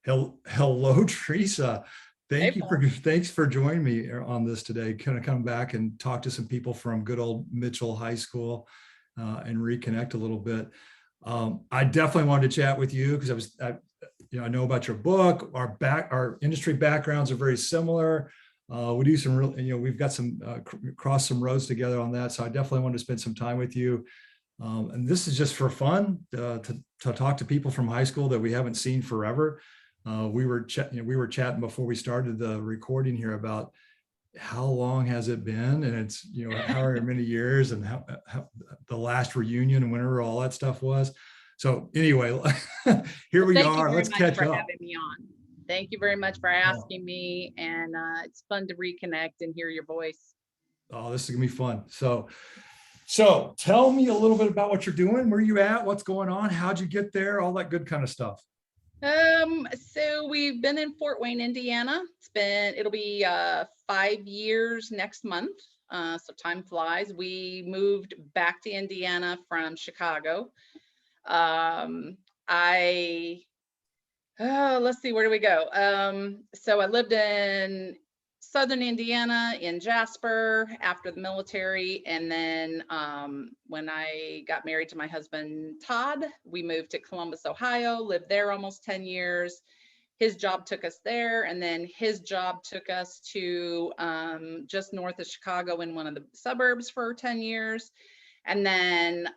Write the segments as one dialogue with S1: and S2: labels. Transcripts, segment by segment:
S1: Hello, Teresa.
S2: Hey, Paul.
S1: Thanks for joining me on this today. Kind of come back and talk to some people from good old Mitchell High School and reconnect a little bit. I definitely wanted to chat with you because I know about your book. Our industry backgrounds are very similar. We do some real, we've got some crossed some roads together on that. So I definitely wanted to spend some time with you. And this is just for fun to talk to people from high school that we haven't seen forever. We were chatting before we started the recording here about how long has it been, and it's however many years, and how the last reunion and whenever all that stuff was. So anyway, here we are. Let's catch up.
S2: Having me on. Thank you very much for asking me, and it's fun to reconnect and hear your voice.
S1: Oh, this is gonna be fun. So tell me a little bit about what you're doing, where you at, what's going on, how'd you get there, all that good kind of stuff.
S2: So we've been in Fort Wayne, Indiana. It'll be 5 years next month. So time flies. We moved back to Indiana from Chicago. Let's see, where do we go? So I lived in Southern Indiana in Jasper after the military. And then when I got married to my husband, Todd, we moved to Columbus, Ohio, lived there almost 10 years. His job took us there. And then his job took us to just north of Chicago in one of the suburbs for 10 years. And then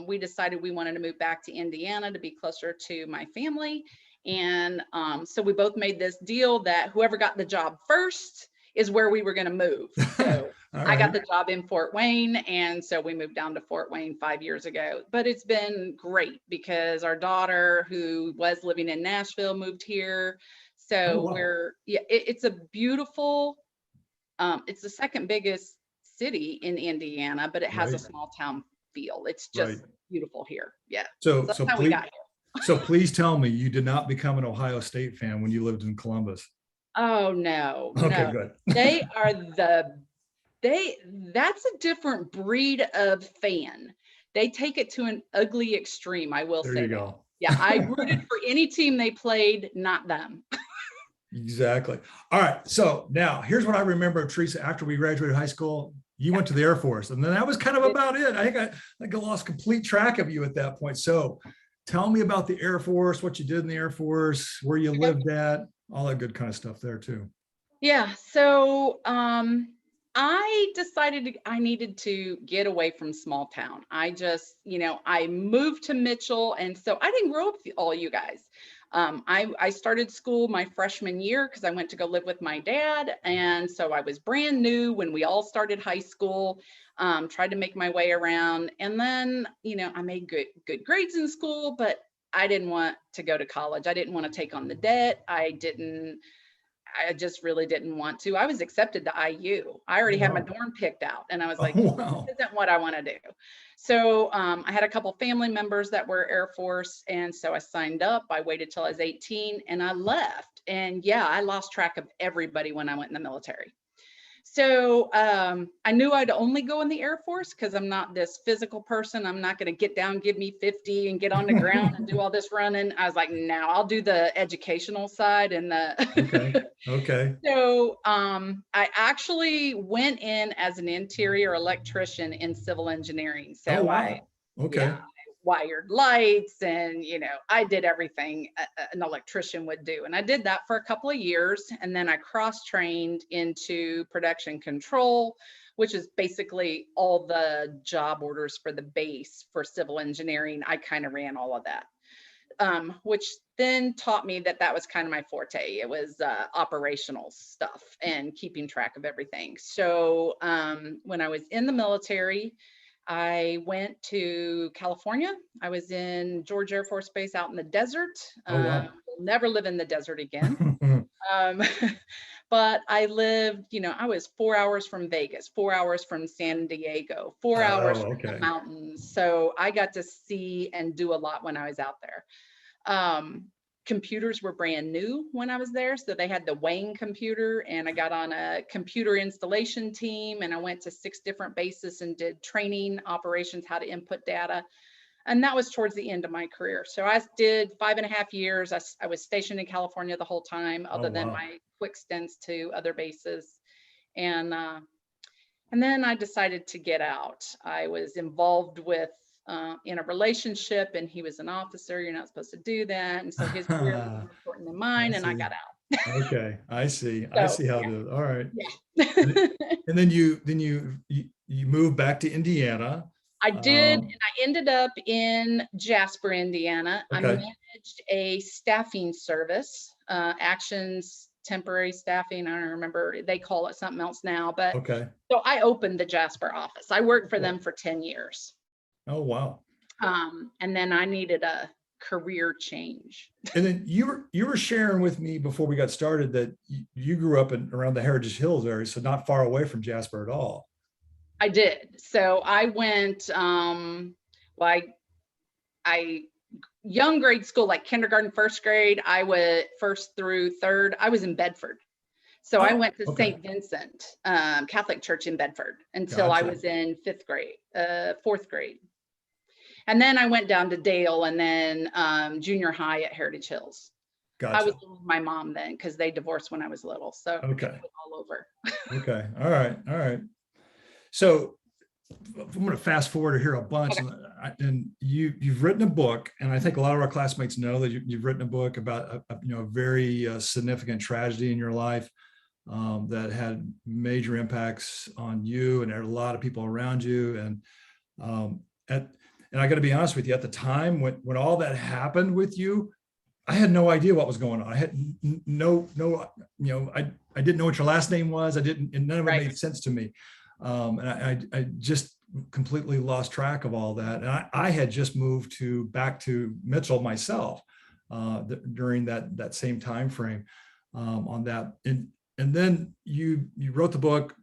S2: we decided we wanted to move back to Indiana to be closer to my family. And so we both made this deal that whoever got the job first is where we were going to move. So I got the job in Fort Wayne. And so we moved down to Fort Wayne 5 years ago. But it's been great because our daughter, who was living in Nashville, moved here. So it's a beautiful, it's the second biggest city in Indiana, but it has a small town feel. It's just beautiful here. Yeah.
S1: So that's how we got here. So please tell me you did not become an Ohio State fan when you lived in Columbus.
S2: Oh, no.
S1: Okay,
S2: no.
S1: good.
S2: They are that's a different breed of fan. They take it to an ugly extreme, I will say.
S1: There you go.
S2: Yeah, I rooted for any team they played, not them.
S1: Exactly. All right. So now here's what I remember of Teresa after we graduated high school. You went to the Air Force, and then that was kind of about it. I think I lost complete track of you at that point. So tell me about the Air Force, what you did in the Air Force, where you lived at, all that good kind of stuff there too.
S2: Yeah. So I decided I needed to get away from small town. I just, I moved to Mitchell. And so I didn't grow up with all you guys. I started school my freshman year because I went to go live with my dad. And so I was brand new when we all started high school, tried to make my way around. And then, I made good grades in school, but I didn't want to go to college. I didn't want to take on the debt. I just really didn't want to. I was accepted to IU. I already had my dorm picked out, and I was like, this isn't what I want to do. So I had a couple family members that were Air Force, and so I signed up. I waited till I was 18, and I left. And yeah, I lost track of everybody when I went in the military. So I knew I'd only go in the Air Force because I'm not this physical person. I'm not going to get down, give me 50 and get on the ground and do all this running. I was like, no, I'll do the educational side and the.
S1: Okay.
S2: So I actually went in as an interior electrician in civil engineering. So I wired lights and, I did everything an electrician would do. And I did that for a couple of years. And then I cross-trained into production control, which is basically all the job orders for the base for civil engineering. I kind of ran all of that, which then taught me that was kind of my forte. It was operational stuff and keeping track of everything. So when I was in the military, I went to California. I was in George Air Force Base out in the desert. Will never live in the desert again. But I lived, I was 4 hours from Vegas, 4 hours from San Diego, 4 hours from the mountains. So I got to see and do a lot when I was out there. Computers were brand new when I was there. So they had the Wayne computer, and I got on a computer installation team, and I went to 6 different bases and did training operations, how to input data. And that was towards the end of my career. So I did 5.5 years. I was stationed in California the whole time,
S1: Oh,
S2: other than
S1: wow.
S2: my quick stints to other bases. And then I decided to get out. I was involved with in a relationship, and he was an officer. You're not supposed to do that. And so his career was more important than
S1: I
S2: mine, and I
S1: see.
S2: got out.
S1: Okay. I see. I
S2: So
S1: see how it is. All right. And,
S2: yeah.
S1: and then you moved back to Indiana.
S2: I did, and
S1: Um,
S2: I ended up in Jasper, Indiana. I
S1: okay.
S2: managed a staffing service, Actions Temporary Staffing. I don't remember, they call it something else now, but
S1: Okay.
S2: so I opened the Jasper office. I worked for them
S1: Cool.
S2: for 10 years.
S1: Oh, wow.
S2: And then I needed a career change.
S1: And then you were sharing with me before we got started that you grew up around the Heritage Hills area, so not far away from Jasper at all.
S2: I did. So I went, well, I young grade school, like kindergarten, first grade, I went first through third. I was in Bedford. So I
S1: Oh,
S2: went to
S1: okay.
S2: St. Vincent Catholic Church in Bedford until I
S1: Gotcha.
S2: was in fourth grade. And then I went down to Dale, and then junior high at Heritage Hills. I was
S1: Gotcha.
S2: with my mom then because they divorced when I was little. So it
S1: Okay.
S2: was all over.
S1: Okay. All right. All right. So I'm going to fast forward here a bunch,
S2: Okay.
S1: and you've written a book, and I think a lot of our classmates know that you've written a book about a very significant tragedy in your life that had major impacts on you and a lot of people around you, and um, at and I got to be honest with you, at the time when all that happened with you, I had no idea what was going on. I had I didn't know what your last name was. I didn't, and none of it
S2: Right.
S1: made sense to me. And I just completely lost track of all that. And I had just moved back to Mitchell myself during that same time frame on that. And then you wrote the book,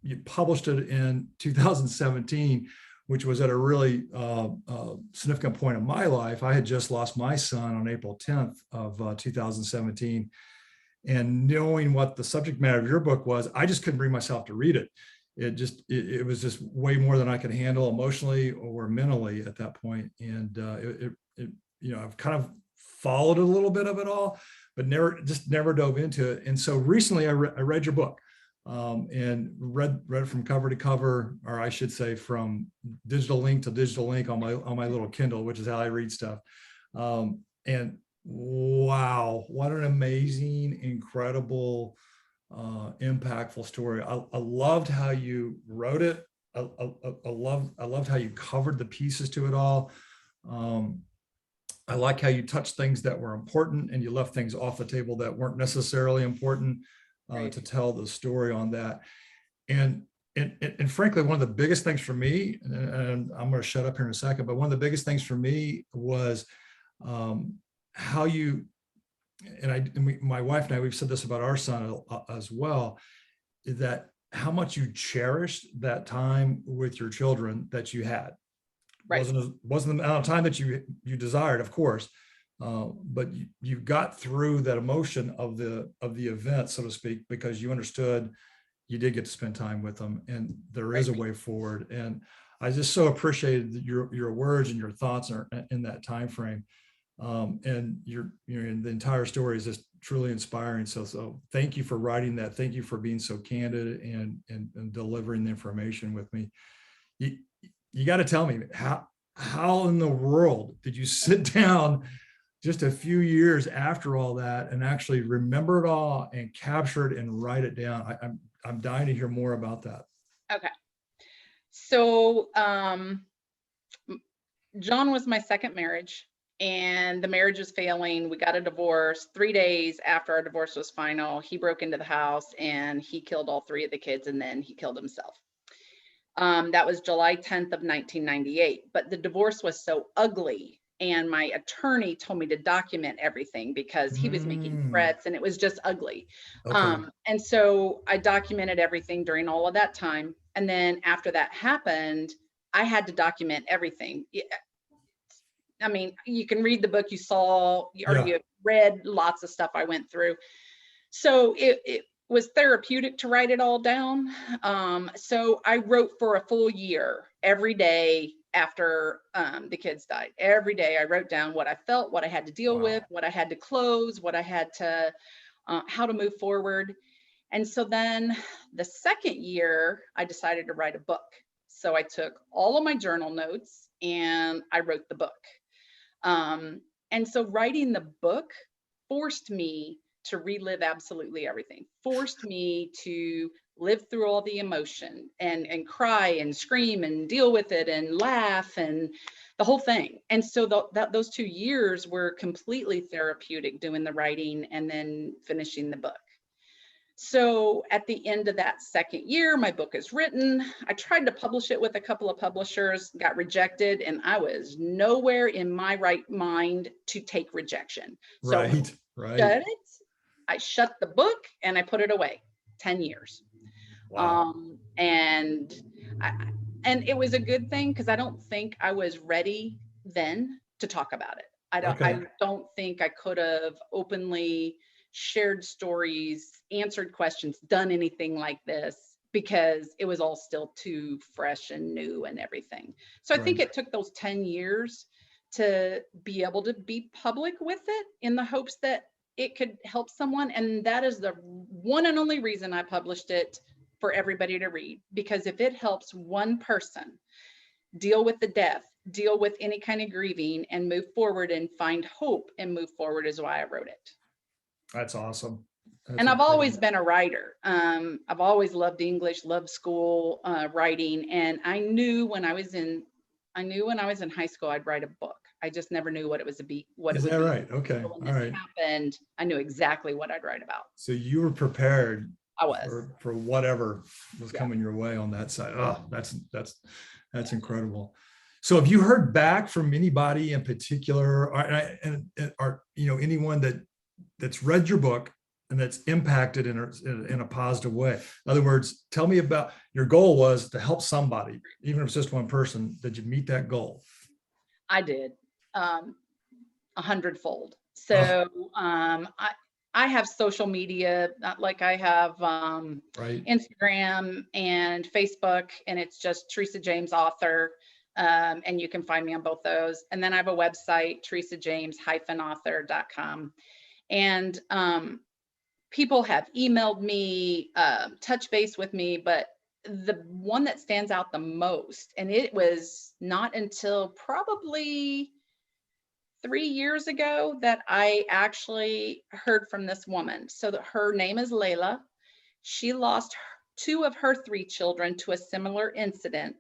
S1: you published it in 2017, which was at a really significant point in my life. I had just lost my son on April 10th of 2017. And knowing what the subject matter of your book was, I just couldn't bring myself to read it. It was just way more than I could handle emotionally or mentally at that point. And I've kind of followed a little bit of it all, but never dove into it. And so recently I read your book. And read it from cover to cover, or I should say from digital link to digital link on my little Kindle, which is how I read stuff. And wow, what an amazing, incredible, impactful story. I loved how you wrote it. I loved how you covered the pieces to it all. I like how you touched things that were important and you left things off the table that weren't necessarily important.
S2: Right.
S1: To tell the story on that. And frankly, one of the biggest things for me, and I'm going to shut up here in a second, but one of the biggest things for me was how you, my wife and I, we've said this about our son as well, is that how much you cherished that time with your children that you had.
S2: Right.
S1: Wasn't the amount of time that you desired, of course, but you got through that emotion of the event, so to speak, because you understood you did get to spend time with them, and there is a way forward. And I just so appreciated your words and your thoughts in that time frame. And the entire story is just truly inspiring. So thank you for writing that. Thank you for being so candid and delivering the information with me. You got to tell me how in the world did you sit down just a few years after all that and actually remember it all and capture it and write it down? I'm dying to hear more about that.
S2: Okay. So John was my second marriage, and the marriage was failing. We got a divorce. 3 days after our divorce was final, he broke into the house and he killed all three of the kids, and then he killed himself. That was July 10th of 1998. But the divorce was so ugly, and my attorney told me to document everything because he was making threats and it was just ugly.
S1: Okay.
S2: And so I documented everything during all of that time. And then after that happened, I had to document everything. I mean, you can read the book, you saw, or you read lots of stuff I went through. So it was therapeutic to write it all down. So I wrote for a full year, every day, after the kids died. Every day I wrote down what I felt, what I had to deal with,
S1: Wow.
S2: what I had to close, what I had to, how to move forward. And so then the second year, I decided to write a book. So I took all of my journal notes and I wrote the book. And so writing the book forced me to relive absolutely everything, forced me to live through all the emotion and cry and scream and deal with it and laugh and the whole thing. And so those 2 years were completely therapeutic, doing the writing and then finishing the book. So at the end of that second year, my book is written. I tried to publish it with a couple of publishers, got rejected, and I was nowhere in my right mind to take rejection. So
S1: Right.
S2: shut it. I shut the book and I put it away. 10 years.
S1: Wow.
S2: And it was a good thing because I don't think I was ready then to talk about it. I
S1: Okay.
S2: don't think I could have openly shared stories, answered questions, done anything like this because it was all still too fresh and new and everything. So I think
S1: Right.
S2: it took those 10 years to be able to be public with it in the hopes that it could help someone. And that is the one and only reason I published it for everybody to read, because if it helps one person deal with the death, deal with any kind of grieving and move forward and find hope and move forward is why I wrote it.
S1: That's awesome. That's
S2: And I've always
S1: incredible.
S2: been a writer. I've always loved English, loved school, writing. And I knew when I was in high school, I'd write a book. I just never knew what it was what it
S1: Is
S2: would
S1: that
S2: be.
S1: right? Okay.
S2: So when
S1: All
S2: this
S1: right.
S2: happened, I knew exactly what I'd write about.
S1: So you were prepared
S2: I was.
S1: for whatever was
S2: Yeah.
S1: coming your way on that side. Oh, that's incredible. So have you heard back from anybody in particular, or anyone that's read your book and that's impacted in a positive way? In other words, tell me about your goal was to help somebody, even if it's just one person. Did you meet that goal?
S2: I did, 100-fold.
S1: Oh,
S2: So I have social media, not like I have
S1: right.
S2: Instagram and Facebook, and it's just Theresa James Author. And you can find me on both those. And then I have a website, theresajames-author.com. And people have emailed me, touch base with me, but the one that stands out the most, and it was not until probably 3 years ago that I actually heard from this woman. So that her name is Layla. She lost 2 of her 3 children to a similar incident.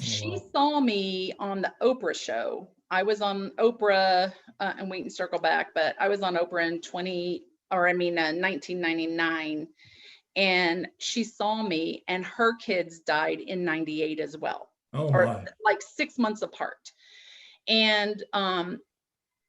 S1: Oh,
S2: She
S1: wow.
S2: saw me on the Oprah show. I was on Oprah, and we can circle back, but I was on Oprah in 1999. And she saw me, and her kids died in 98 as well,
S1: Oh
S2: or
S1: my.
S2: like 6 months apart. And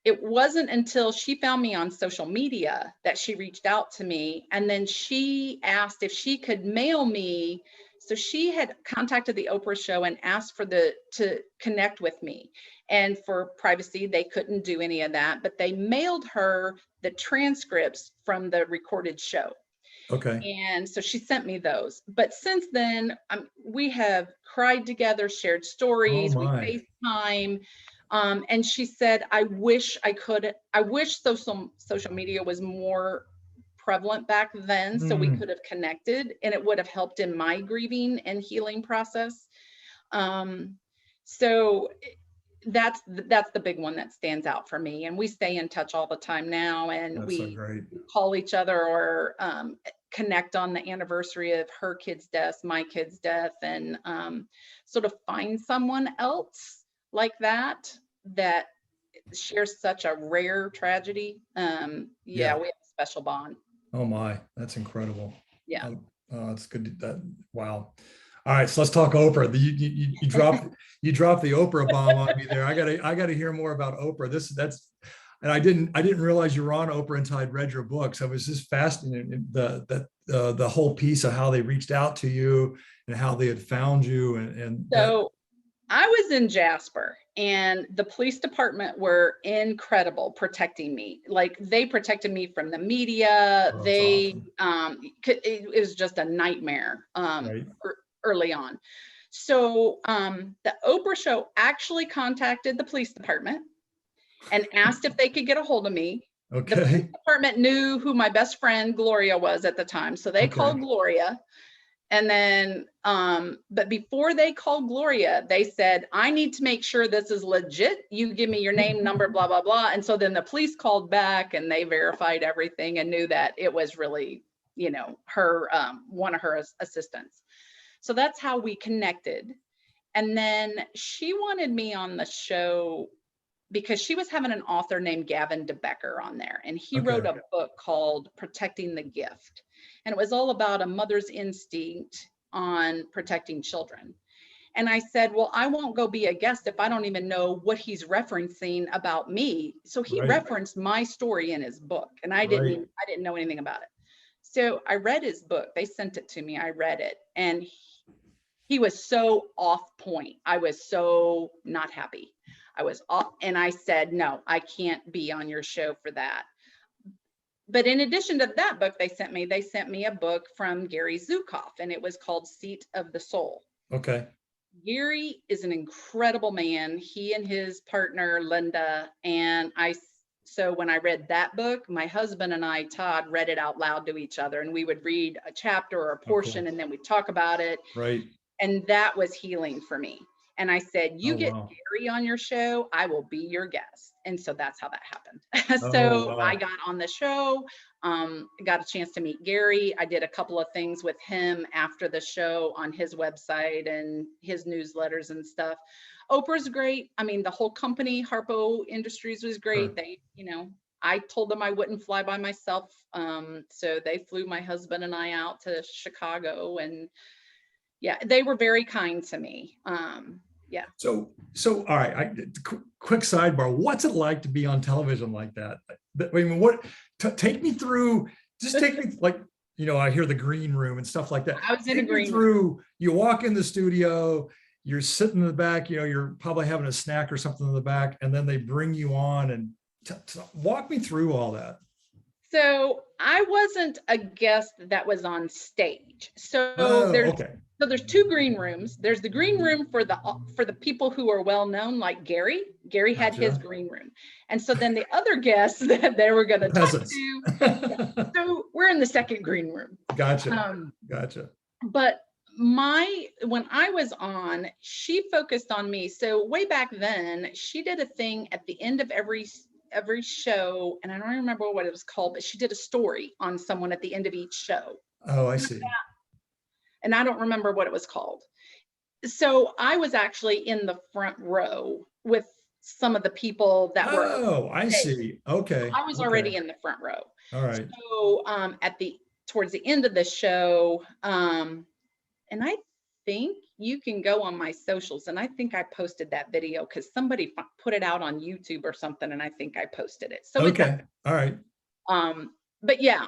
S2: it wasn't until she found me on social media that she reached out to me. And then she asked if she could mail me. So she had contacted the Oprah show and asked to connect with me. And for privacy, they couldn't do any of that, but they mailed her the transcripts from the recorded show.
S1: Okay.
S2: And so she sent me those. But since then, we have cried together, shared
S1: Oh
S2: stories, we
S1: my.
S2: FaceTime. And she said, I wish social media was more prevalent back then, so we
S1: Mm,
S2: could have connected and it would have helped in my grieving and healing process. So that's the big one that stands out for me. And we stay in touch all the time now, and
S1: that's so
S2: we
S1: great.
S2: call each other or connect on the anniversary of her kid's death, my kid's death, and sort of find someone else like that shares such a rare tragedy. Yeah,
S1: Yeah.
S2: we have a special bond.
S1: Oh my, that's incredible.
S2: Yeah.
S1: Oh, that's good. Wow. All right, so let's talk Oprah. You dropped the Oprah bomb on me there. I gotta hear more about Oprah. And I didn't realize you were on Oprah until I'd read your books. I was just fascinated the whole piece of how they reached out to you and how they had found you and that.
S2: So I was in Jasper, and the police department were incredible protecting me. Like, they protected me from the media.
S1: Oh, that's awesome.
S2: It was just a nightmare
S1: Right.
S2: early on. So the Oprah show actually contacted the police department and asked if they could get a hold of me. The police
S1: Okay.
S2: department knew who my best friend Gloria was at the time, so they
S1: Okay.
S2: called Gloria. And then, but before they called Gloria, they said, I need to make sure this is legit. You give me your name, number, blah, blah, blah. And so then the police called back and they verified everything and knew that it was really, you know, her, one of her assistants. So that's how we connected. And then she wanted me on the show because she was having an author named Gavin DeBecker on there, and he wrote
S1: Okay.
S2: a book called Protecting the Gift. And it was all about a mother's instinct on protecting children. And I said, well, I won't go be a guest if I don't even know what he's referencing about me. So he
S1: Right.
S2: referenced my story in his book, and I
S1: Right.
S2: didn't know anything about it. So I read his book. They sent it to me. I read it, and he was so off point. I was so not happy. I was off, and I said, no, I can't be on your show for that. But in addition to that book they sent me a book from Gary Zukav, and it was called Seat of the Soul.
S1: Okay.
S2: Gary is an incredible man. He and his partner, Linda, and so when I read that book, my husband and I, Todd, read it out loud to each other, and we would read a chapter or a portion,
S1: cool.
S2: and then we'd talk about it.
S1: Right.
S2: And that was healing for me. And I said, you
S1: Oh,
S2: get
S1: wow.
S2: Gary on your show, I will be your guest. And so that's how that happened.
S1: Oh,
S2: So
S1: wow.
S2: I got on the show, got a chance to meet Gary. I did a couple of things with him after the show on his website and his newsletters and stuff. Oprah's great. I mean, the whole company, Harpo Industries, was great.
S1: Sure.
S2: They, you know, I told them I wouldn't fly by myself. So they flew my husband and I out to Chicago, and yeah, they were very kind to me. Yeah.
S1: So all right. Quick sidebar. What's it like to be on television like that? I mean, take me through, just take me like, you know, I hear the green room and stuff like that.
S2: I was in a
S1: Take me
S2: green room.
S1: through, you walk in the studio, you're sitting in the back, you know, you're probably having a snack or something in the back, and then they bring you on, and walk me through all that.
S2: So I wasn't a guest that was on stage. So
S1: Oh, okay.
S2: there's two green rooms. There's the green room for the people who are well known, like Gary. Gary had his
S1: Gotcha.
S2: green room. And so then the other guests that they were going to talk
S1: Peasants.
S2: to. Yeah, so we're in the second green room.
S1: Gotcha. Gotcha.
S2: But when I was on, she focused on me. So way back then, she did a thing at the end of every show, and I don't remember what it was called, but she did a story on someone at the end of each show.
S1: Oh, I see.
S2: And I don't remember what it was called. So I was actually in the front row with some of the people that were.
S1: Oh, I see. Okay.
S2: I was already in the front row.
S1: All right.
S2: So towards the end of the show, and I think you can go on my socials, and I think I posted that video because somebody put it out on YouTube or something, and I think I posted it. So
S1: okay. All right.
S2: But yeah,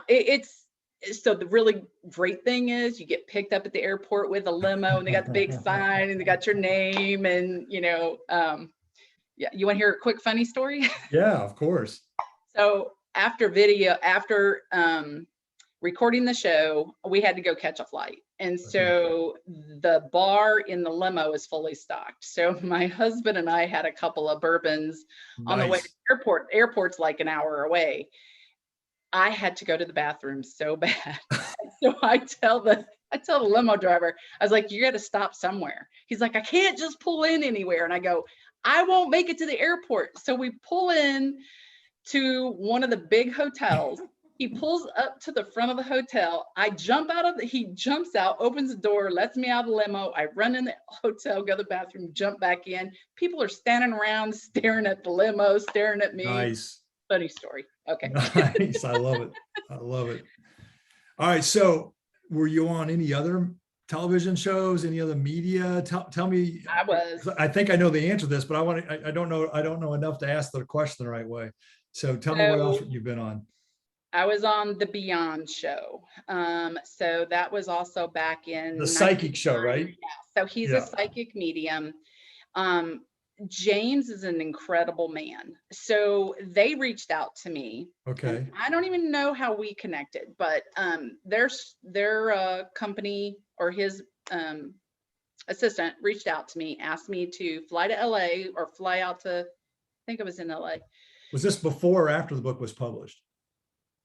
S2: so the really great thing is you get picked up at the airport with a limo, and they got the big sign, and they got your name, and you know, yeah. You want to hear a quick funny story?
S1: Yeah, of course.
S2: So after recording the show, we had to go catch a flight. And so the bar in the limo is fully stocked. So my husband and I had a couple of bourbons on the way to the airport. Airport's like an hour away. I had to go to the bathroom so bad. So I tell the limo driver, I was like, you got to stop somewhere. He's like, I can't just pull in anywhere. And I go, I won't make it to the airport. So we pull in to one of the big hotels. He pulls up to the front of the hotel. I jump he jumps out, opens the door, lets me out of the limo. I run in the hotel, go to the bathroom, jump back in. People are standing around, staring at the limo, staring at me.
S1: Nice.
S2: Funny story. Okay.
S1: Nice. I love it. I love it. All right. So were you on any other television shows, any other media? Tell me.
S2: I was.
S1: I think I know the answer to this, but I don't know enough to ask the question the right way. So tell me what else you've been on.
S2: I was on the Beyond show. So that was also back in
S1: the psychic show, right?
S2: Yeah. So he's a psychic medium. James is an incredible man. So they reached out to me.
S1: Okay.
S2: I don't even know how we connected, but their company or his assistant reached out to me, asked me to fly to LA or fly out to, I think it was in LA.
S1: Was this before or after the book was published?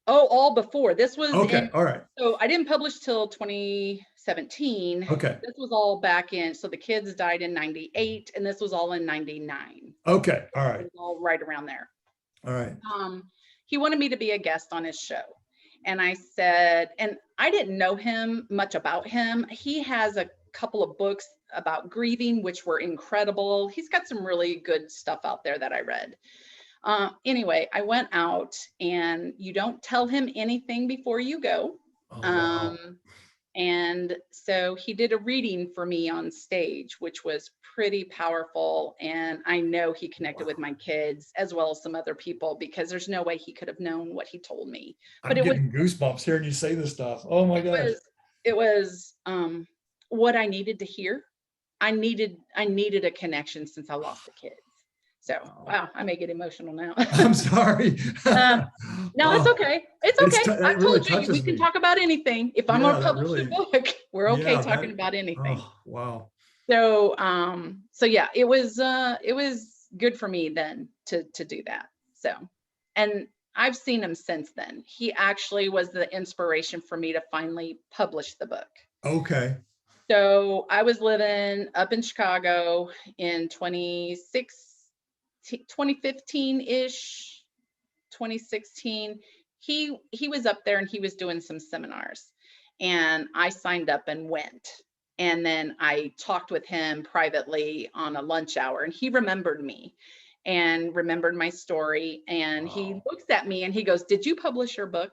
S2: Oh, all before. This was
S1: Okay.
S2: in,
S1: All right.
S2: so I didn't publish till 2017.
S1: Okay.
S2: This was all back in, so the kids died in 98 and this was all in 99.
S1: Okay. All
S2: It
S1: right.
S2: was all right around there.
S1: All right.
S2: He wanted me to be a guest on his show. And I said, and I didn't know him much about him. He has a couple of books about grieving, which were incredible. He's got some really good stuff out there that I read. Anyway, I went out, and you don't tell him anything before you go.
S1: Oh, wow.
S2: And so he did a reading for me on stage, which was pretty powerful. And I know he connected with my kids as well as some other people, because there's no way he could have known what he told me. But
S1: I'm getting goosebumps hearing you say this stuff. Oh my gosh.
S2: it was what I needed to hear. I needed a connection since I lost a kid. So, wow, I may get emotional now.
S1: I'm sorry.
S2: No, it's okay. It's okay. I
S1: really
S2: told you we can talk about anything. If I'm going to publish a book, we're okay talking about anything.
S1: Oh, wow.
S2: So, so yeah, it was good for me then to do that. So, and I've seen him since then. He actually was the inspiration for me to finally publish the book.
S1: Okay.
S2: So I was living up in Chicago in 2015-ish, 2016. He was up there and he was doing some seminars, and I signed up and went. And then I talked with him privately on a lunch hour, and he remembered me and remembered my story. And he looks at me and he goes, "Did you publish your book?"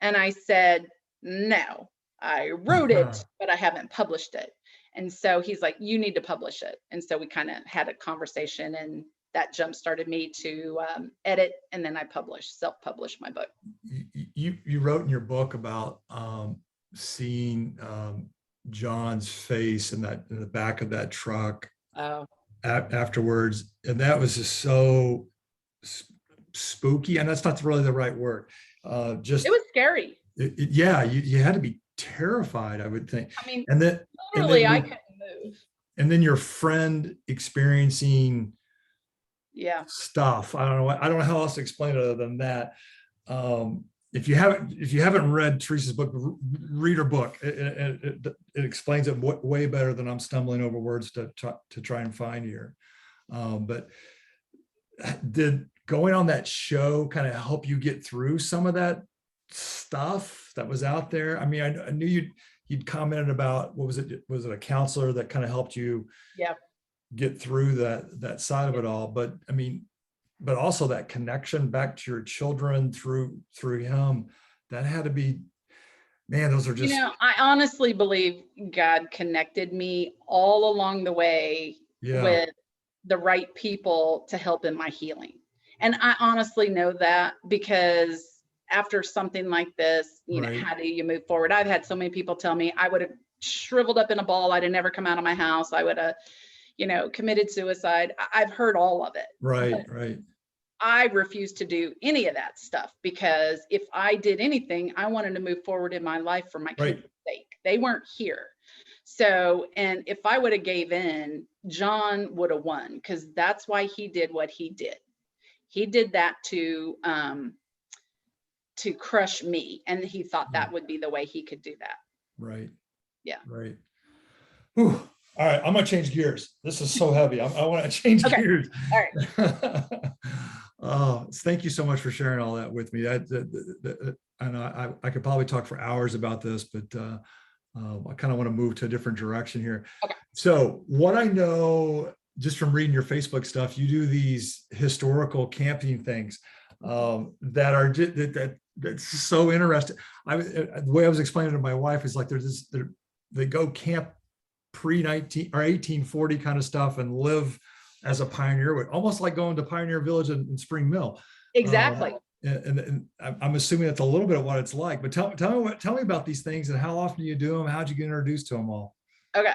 S2: And I said, "No, I wrote it, but I haven't published it." And so he's like, "You need to publish it." And so we kind of had a conversation, and that jump started me to edit, and then I self-published my book.
S1: You wrote in your book about seeing John's face in the back of that truck afterwards, and that was just so spooky. And that's not really the right word. Just
S2: it was scary.
S1: Yeah, you had to be terrified, I would think.
S2: I mean,
S1: and then
S2: literally, I couldn't move.
S1: And then your friend experiencing stuff. I don't know how else to explain it other than that. If you haven't read Theresa's book, read her book. It explains it way better than I'm stumbling over words to try and find here. But did going on that show kind of help you get through some of that stuff that was out there? I mean, I knew you'd commented about, what was it? Was it a counselor that kind of helped you get through that side of it all? But I mean, but also that connection back to your children through him, that had to be, man, those are just,
S2: I honestly believe God connected me all along the way with the right people to help in my healing. And I honestly know that, because after something like this, how do you move forward? I've had so many people tell me I would have shriveled up in a ball. I'd have never come out of my house. I would have, committed suicide. I've heard all of it.
S1: Right.
S2: I refuse to do any of that stuff, because if I did anything, I wanted to move forward in my life for my kids' sake. They weren't here. So, and if I would have gave in, John would have won, because that's why he did what he did. He did that to crush me, and he thought that would be the way he could do that.
S1: Right.
S2: Yeah.
S1: Right. Whew. All right, I'm gonna change gears. This is so heavy. I want to change gears.
S2: All right.
S1: Oh, thank you so much for sharing all that with me. I know I could probably talk for hours about this, but I kind of want to move to a different direction here.
S2: Okay.
S1: So what I know just from reading your Facebook stuff, you do these historical camping things that are that's so interesting. The way I was explaining to my wife is like they go camp pre-19 or 1840 kind of stuff and live as a pioneer, almost like going to Pioneer Village in Spring Mill.
S2: Exactly.
S1: And I'm assuming that's a little bit of what it's like. But tell me about these things, and how often do you do them? How'd you get introduced to them all?
S2: Okay.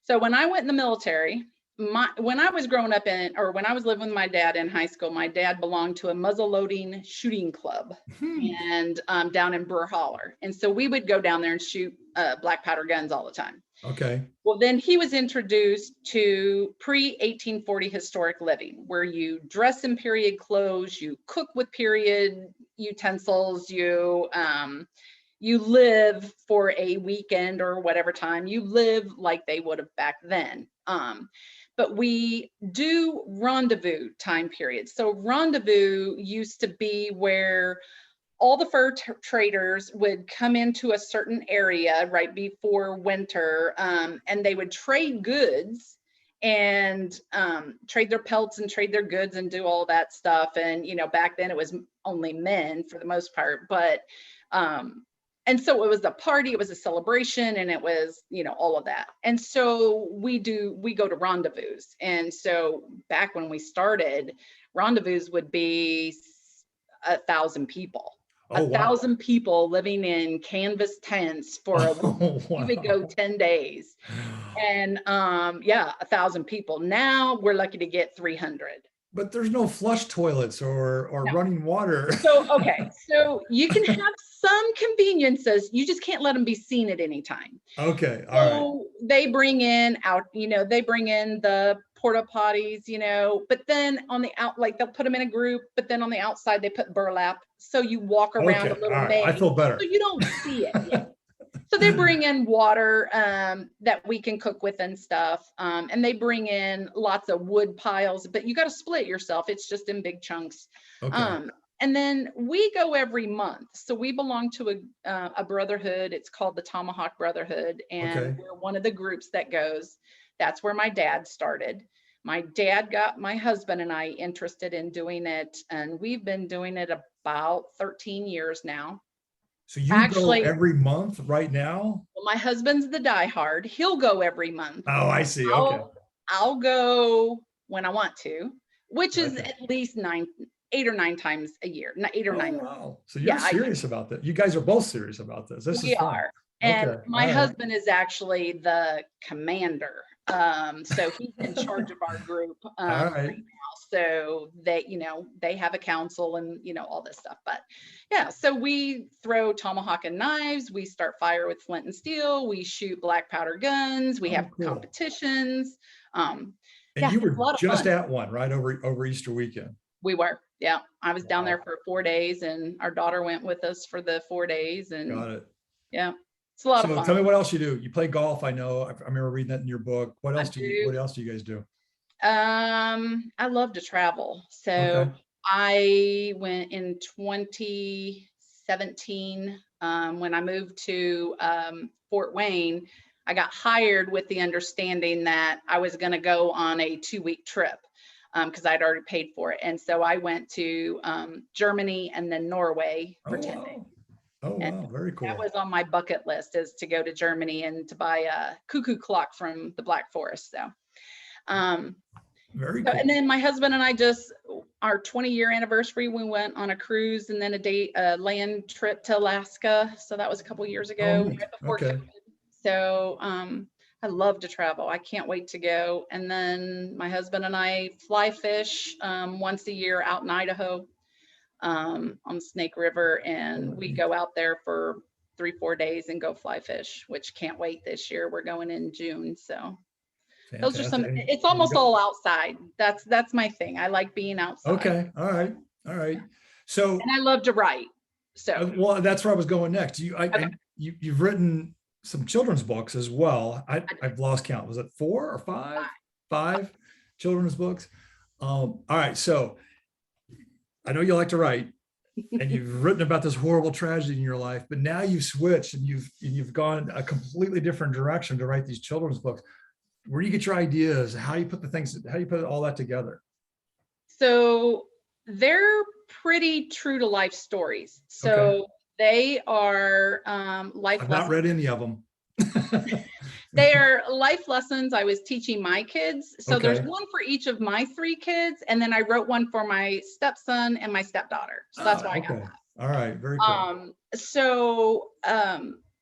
S2: So when I went in the military, when I was growing up when I was living with my dad in high school, my dad belonged to a muzzle-loading shooting club and down in Burr Holler. And so we would go down there and shoot black powder guns all the time.
S1: Okay.
S2: Well, then he was introduced to pre-1840 historic living, where you dress in period clothes, you cook with period utensils, you live for a weekend or whatever time, you live like they would have back then. But we do rendezvous time periods. So rendezvous used to be where all the fur traders would come into a certain area right before winter, and they would trade goods and trade their pelts and trade their goods and do all that stuff. And, you know, back then it was only men for the most part, but, and so it was a party, it was a celebration, and it was, you know, all of that. And so we go to rendezvous. And so back when we started, rendezvous would be 1,000 people.
S1: Oh, wow.
S2: 1,000 people living in canvas tents for a week.
S1: Oh,
S2: You would go
S1: wow.
S2: 10 days. And yeah, 1,000 people. Now we're lucky to get 300.
S1: But there's no flush toilets or
S2: No.
S1: running water.
S2: So, okay. So you can have some conveniences. You just can't let them be seen at any time.
S1: Okay. All right.
S2: So they bring in they bring in the porta potties, you know, but then on the like they'll put them in a group, but then on the outside they put burlap. So you walk around
S1: Okay.
S2: a little
S1: All right. I
S2: maze,
S1: feel better.
S2: so you don't see it yet. So they bring in water that we can cook with and stuff. And they bring in lots of wood piles, but you got to split yourself. It's just in big chunks.
S1: Okay.
S2: And then we go every month. So we belong to a brotherhood. It's called the Tomahawk Brotherhood. And
S1: Okay.
S2: we're one of the groups that goes. That's where my dad started. My dad got my husband and I interested in doing it. And we've been doing it about 13 years now.
S1: So you
S2: Actually,
S1: go every month right now?
S2: well, my husband's the diehard. He'll go every month.
S1: Oh, I see. Okay.
S2: I'll go when I want to, which is
S1: Okay.
S2: at least 8 or 9 times a year, 8 or 9
S1: Oh,
S2: months.
S1: wow. So you're
S2: Yeah,
S1: serious about that. You guys are both serious about this. This is
S2: We
S1: fun.
S2: are. And
S1: Okay.
S2: my
S1: All right.
S2: husband is actually the commander. So he's in charge of our group
S1: All
S2: right
S1: right.
S2: now. So they, they have a council and, all this stuff. But yeah, so we throw tomahawk and knives. We start fire with flint and steel. We shoot black powder guns. We
S1: Oh,
S2: have
S1: cool.
S2: competitions.
S1: And
S2: Yeah,
S1: you
S2: it's a
S1: were
S2: lot of
S1: just
S2: fun.
S1: at one, right? Over Easter weekend.
S2: We were, yeah. I was down
S1: Wow.
S2: there for 4 days, and our daughter went with us for the 4 days, and
S1: Got it.
S2: yeah, it's a lot of
S1: So
S2: fun.
S1: tell me what else you do. You play golf. I know. I remember reading that in your book. What else what else do you guys do?
S2: I love to travel. So
S1: Okay.
S2: I went in 2017 when I moved to Fort Wayne. I got hired with the understanding that I was going to go on a 2-week trip because I'd already paid for it. And so I went to Germany and then Norway for 10 days.
S1: Oh,
S2: And
S1: wow. Very cool.
S2: that was on my bucket list, is to go to Germany and to buy a cuckoo clock from the Black Forest. So,
S1: Very cool.
S2: and then my husband and I our 20-year anniversary, we went on a cruise and then a land trip to Alaska. So that was a couple years ago,
S1: neat.
S2: right before
S1: Okay.
S2: COVID. So I love to travel. I can't wait to go. And then my husband and I fly fish once a year out in Idaho on the Snake River. And we go out there for 3-4 days and go fly fish, which can't wait this year. We're going in June. So those are some,
S1: Fantastic.
S2: it's almost all outside. That's my thing. I like being outside.
S1: Okay. All right. All right. So,
S2: And I love to write. So,
S1: well, that's where I was going next.
S2: Okay.
S1: You've written some children's books as well. I've lost count. Was it 4 or 5? 5 children's books. All right. So I know you like to write, and you've written about this horrible tragedy in your life, but now you've switched and you've gone a completely different direction to write these children's books. Where do you get your ideas? How do you put all that together?
S2: So they're pretty true to life stories. So
S1: Okay.
S2: they are life
S1: I've
S2: lessons.
S1: not read any of them.
S2: They are life lessons I was teaching my kids. So
S1: Okay.
S2: there's one for each of my 3 kids. And then I wrote one for my stepson and my stepdaughter. So that's why I got
S1: Okay.
S2: that.
S1: All right. Very cool.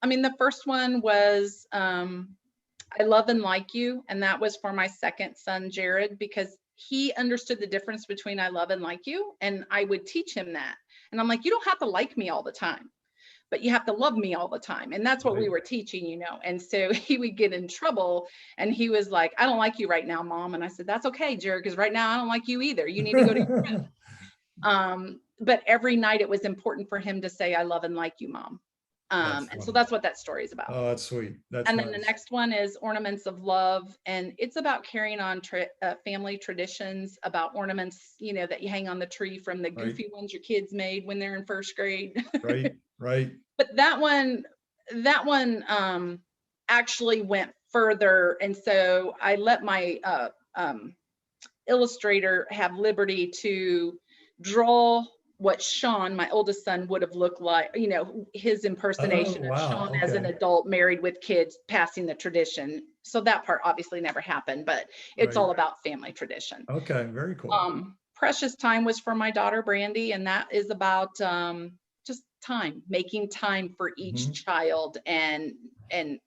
S2: I mean, the first one was I Love and Like You. And that was for my second son, Jared, because he understood the difference between I love and like you. And I would teach him that. And I'm like, you don't have to like me all the time. but you have to love me all the time. And that's what we
S1: Right.
S2: were teaching, you know. And so he would get in trouble and he was like, I don't like you right now, Mom. And I said, that's okay, Jared, because right now I don't like you either. You need to go to your room. But every night it was important for him to say, I love and like you, Mom.
S1: That's
S2: And so
S1: funny.
S2: that's what that story is about.
S1: Oh, that's sweet. That's
S2: And then the
S1: nice.
S2: next one is Ornaments of Love. And it's about carrying on family traditions, about ornaments, you know, that you hang on the tree, from the
S1: Right.
S2: goofy ones your kids made when they're in first grade.
S1: Right. Right.
S2: But that one actually went further. And so I let my illustrator have liberty to draw what Sean, my oldest son, would have looked like, you know, his
S1: Oh,
S2: impersonation of
S1: wow.
S2: Sean as an
S1: Okay.
S2: adult married with kids, passing the tradition. So that part obviously never happened, but it's
S1: Right.
S2: all about family tradition.
S1: Okay. Very cool.
S2: Precious Time was for my daughter Brandy, and that is about just time, making time for
S1: Mhm.
S2: each child and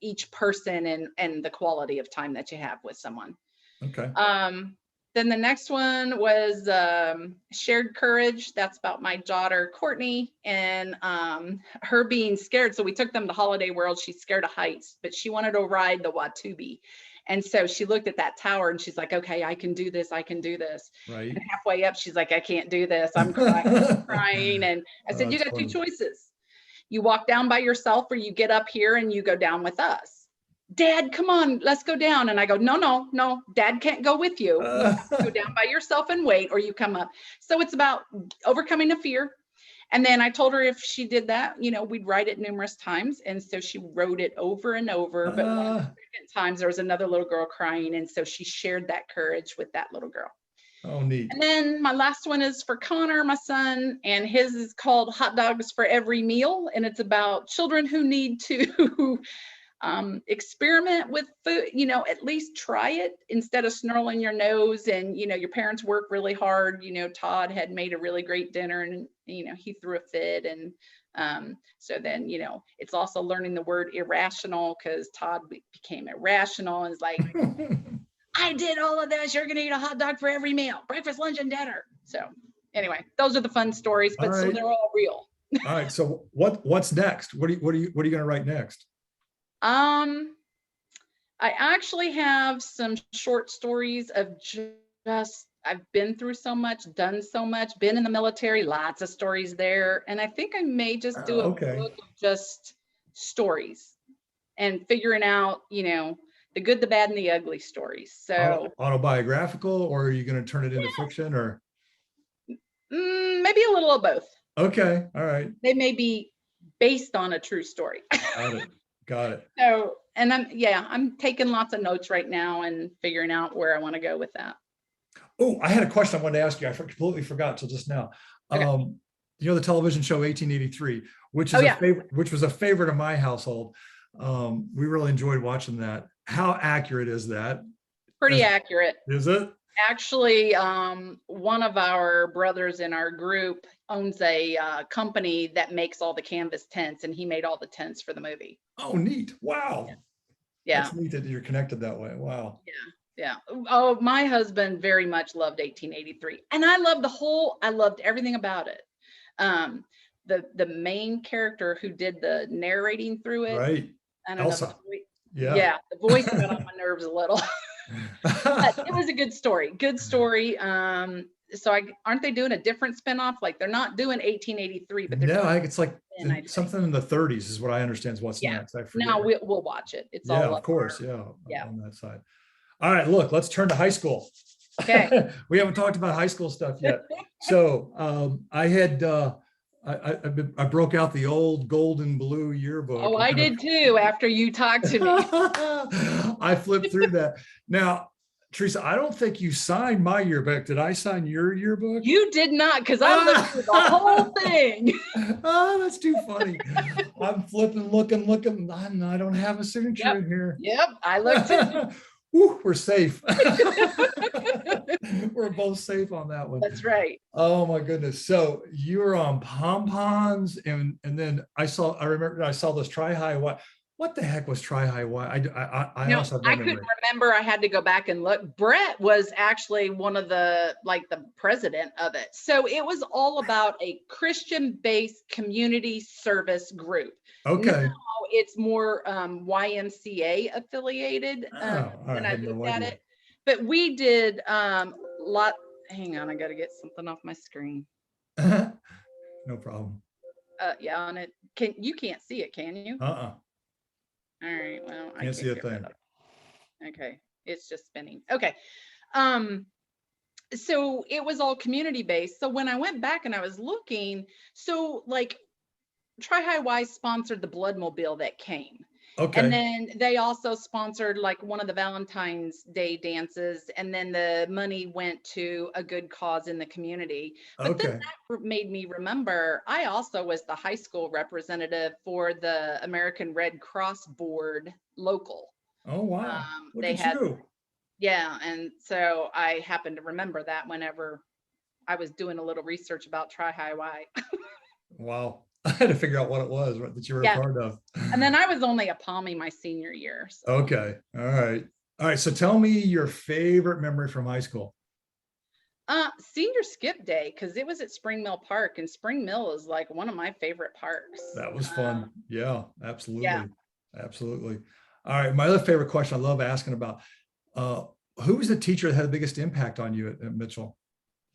S2: each person, and the quality of time that you have with someone.
S1: Okay.
S2: Then the next one was Shared Courage. That's about my daughter Courtney and her being scared. So we took them to Holiday World. She's scared of heights, but she wanted to ride the Watubi. And so she looked at that tower and she's like, okay, I can do this. I can do this.
S1: Right.
S2: And halfway up, she's like, I can't do this. I'm crying. And I said, you
S1: That's
S2: got two
S1: funny.
S2: choices. You walk down by yourself, or you get up here and you go down with us. Dad, come on, let's go down. And I go, no, Dad can't go with you. You have to go down by yourself and wait, or you come up. So it's about overcoming a fear. And then I told her if she did that, you know, we'd write it numerous times. And so she wrote it over and over. But one of the second times there was another little girl crying. And so she shared that courage with that little girl.
S1: Oh, neat.
S2: And then my last one is for Connor, my son, and his is called Hot Dogs for Every Meal. And it's about children who need to experiment with food, you know, at least try it instead of snarling your nose. And, you know, your parents work really hard. You know, Todd had made a really great dinner and, you know, he threw a fit. And so then, you know, it's also learning the word irrational, because Todd became irrational and is like, I did all of this. You're going to eat a hot dog for every meal, breakfast, lunch, and dinner. So anyway, those are the fun stories, but so they're all real.
S1: All right. So what's next? What are you going to write next?
S2: I actually have some short stories of just, I've been through so much, done so much, been in the military, lots of stories there. And I think I may just do a
S1: Okay.
S2: book of just stories and figuring out, you know, the good, the bad, and the ugly stories. So
S1: Autobiographical, or are you going to turn it into fiction, or?
S2: maybe a little of both.
S1: Okay. All right.
S2: They may be based on a true story.
S1: Got it.
S2: So, and I'm taking lots of notes right now and figuring out where I want to go with that.
S1: Oh, I had a question I wanted to ask you. I completely forgot till just now.
S2: Okay.
S1: You know the television show 1883, which is which was a favorite of my household. We really enjoyed watching that. How accurate is that?
S2: Pretty accurate.
S1: Is it?
S2: Actually, one of our brothers in our group owns a company that makes all the canvas tents, and he made all the tents for the movie.
S1: Oh, neat. Wow.
S2: Yeah.
S1: That's neat that you're connected that way. Wow.
S2: Yeah. Oh, my husband very much loved 1883. And I loved everything about it. The main character who did the narrating through it.
S1: Right.
S2: I don't
S1: Elsa.
S2: know.
S1: Yeah.
S2: The voice got on my nerves a little. But it was a good story. Good story. So aren't they doing a different spinoff? Like they're not doing 1883, but they're
S1: no, I think it's like
S2: something
S1: in the 30s is what I understand is what's next. I forget.
S2: Now we'll watch it. It's all
S1: of course.
S2: Yeah.
S1: On that side. All right, look, let's turn to high school.
S2: Okay.
S1: We haven't talked about high school stuff yet. So I had I broke out the old gold and blue yearbook.
S2: Oh, I did too, after you talked to me.
S1: I flipped through that. Now, Theresa, I don't think you signed my yearbook. Did I sign your yearbook?
S2: You did not, because I looked through the whole thing.
S1: Oh, that's too funny. I'm flipping, looking. I don't have a signature in here.
S2: Yep, I looked too.
S1: Woo, we're safe. We're both safe on that one.
S2: That's right.
S1: Oh my goodness. So you were on pom-poms, and then I remember I saw this tri-high. What What the heck was Tri-High-Y? I
S2: No,
S1: also have
S2: I
S1: no
S2: couldn't
S1: memory.
S2: remember. I had to go back and look. Brett was actually one of the, like, the president of it. So it was all about a Christian-based community service grouut. Now
S1: Okay.
S2: it's more YMCA affiliated
S1: Oh, all right.
S2: when
S1: I
S2: I
S1: had no
S2: looked at
S1: idea.
S2: it. But we did lot. Hang on, I got to get something off my screen.
S1: No problem.
S2: Yeah, on it. You can't see it, can you?
S1: Uh-uh.
S2: All right. Well, I
S1: Can't see
S2: can't
S1: a
S2: get rid
S1: thing.
S2: of it. Okay. It's just spinning. Okay. Um, so it was all community based. So when I went back and I was looking, so like Tri-High-Y sponsored the Blood Mobile that came. And
S1: Okay.
S2: then they also sponsored like one of the Valentine's Day dances. And then the money went to a good cause in the community. But then
S1: Okay.
S2: that made me remember, I also was the high school representative for the American Red Cross Board local.
S1: Oh, wow. Look
S2: They
S1: at
S2: had,
S1: you.
S2: yeah. And so I happened to remember that whenever I was doing a little research about Tri-High-Y.
S1: Wow. I had to figure out what it was that you were a
S2: Yeah.
S1: part of.
S2: And then I was only a Palmy my senior year. So.
S1: Okay. All right. All right. So tell me your favorite memory from high school.
S2: Senior skip day, because it was at Spring Mill Park, and Spring Mill is like one of my favorite parks.
S1: That was fun. Yeah,
S2: Yeah.
S1: absolutely. Absolutely. All right. My other favorite question I love asking about, who was the teacher that had the biggest impact on you at Mitchell?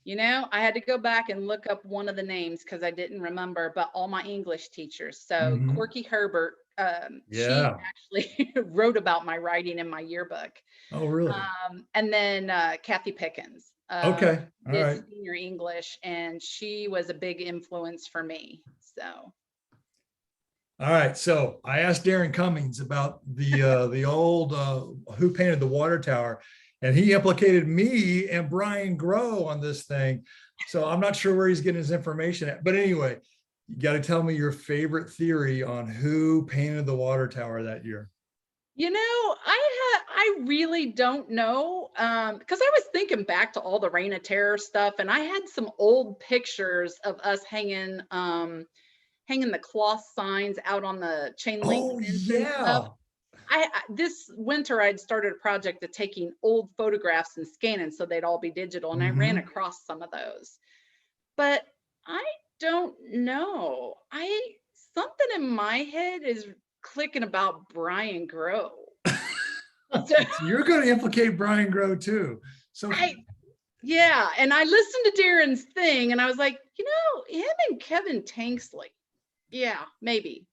S2: You know, I had to go back and look up one of the names because I didn't remember, but all my English teachers. So
S1: Mhm.
S2: Corky Herbert, she
S1: Yeah.
S2: actually wrote about my writing in my yearbook.
S1: Oh, really?
S2: And then Kathy Pickens
S1: Okay. All
S2: did
S1: right.
S2: senior English, and she was a big influence for me. So.
S1: All right. So I asked Darren Cummings about the old who painted the water tower, and he implicated me and Brian Grow on this thing. So I'm not sure where he's getting his information at. But anyway, you got to tell me your favorite theory on who painted the water tower that year.
S2: You know, I really don't know, because I was thinking back to all the Reign of Terror stuff, and I had some old pictures of us hanging the cloth signs out on the chain link
S1: Oh,
S2: fence and stuff.
S1: yeah.
S2: This winter I'd started a project of taking old photographs and scanning so they'd all be digital, and I ran
S1: Mhm.
S2: across some of those. But I don't know. Something in my head is clicking about Brian Grow. So
S1: So you're going to implicate Brian Grow too. So
S2: yeah, and I listened to Darren's thing and I was like, you know, him and Kevin Tanksley. Yeah, maybe.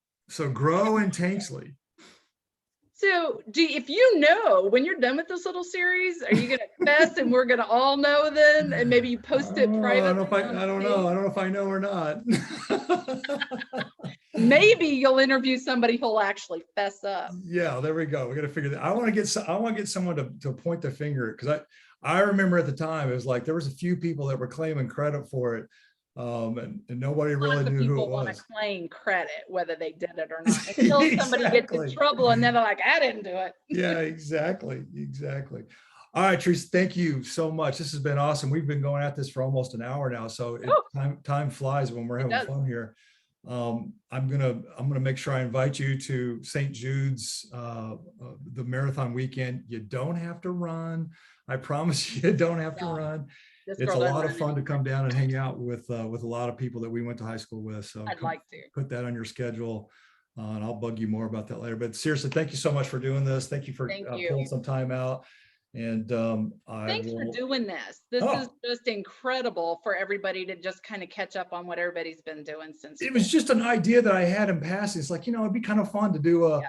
S1: Grow and Tanksley.
S2: So if you know, when you're done with this little series, are you gonna confess and we're gonna all know then? And maybe you post it
S1: Oh, I don't know if
S2: privately
S1: I,
S2: on
S1: I don't
S2: the
S1: know.
S2: page?
S1: I don't know if I know or not.
S2: Maybe you'll interview somebody who'll actually fess up.
S1: Yeah, there we go. We got to figure that. I want to get someone to point the finger, because I remember at the time it was like there was a few people that were claiming credit for it, and nobody really
S2: Lots of
S1: knew who it
S2: people want to
S1: was.
S2: claim credit, whether they did it or not, until somebody gets in
S1: Exactly.
S2: trouble and then they're like, I didn't do it.
S1: Yeah, exactly. Exactly. All right, Theresa, thank you so much. This has been awesome. We've been going at this for almost an hour now, so
S2: Oh,
S1: time flies when we're
S2: it
S1: having
S2: does.
S1: fun here. I'm gonna make sure I invite you to St. Jude's, the marathon weekend. You don't have to run. I promise you don't have to
S2: No,
S1: run.
S2: this
S1: It's
S2: girl
S1: a
S2: doesn't
S1: lot of
S2: run
S1: fun to
S2: anymore.
S1: come down and hang out with a lot of people that we went to high school with. So
S2: I'd like to.
S1: put that on your schedule, and I'll bug you more about that later. But seriously, thank you so much for doing this. Thank you for
S2: Thank you.
S1: pulling some time out. And I
S2: Thanks for
S1: will.
S2: doing this. This is
S1: Oh,
S2: just incredible for everybody to just kind of catch up on what everybody's been doing since
S1: it
S2: school.
S1: was just an idea that I had in passing. It's like, it'd be kind of fun to do
S2: Yeah.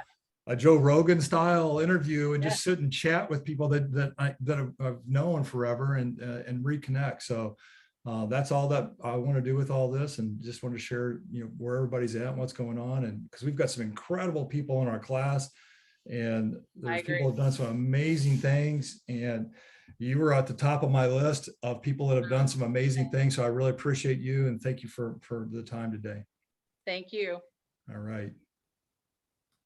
S1: a Joe Rogan style interview and
S2: Yeah.
S1: just sit and chat with people that I've known forever and reconnect. So that's all that I want to do with all this, and just want to share, where everybody's at and what's going on. And because we've got some incredible people in our class, and there's people who have done some amazing things, and you were at the top of my list of people that have done some amazing things. So I really appreciate you, and thank you for the time today.
S2: Thank you.
S1: All right.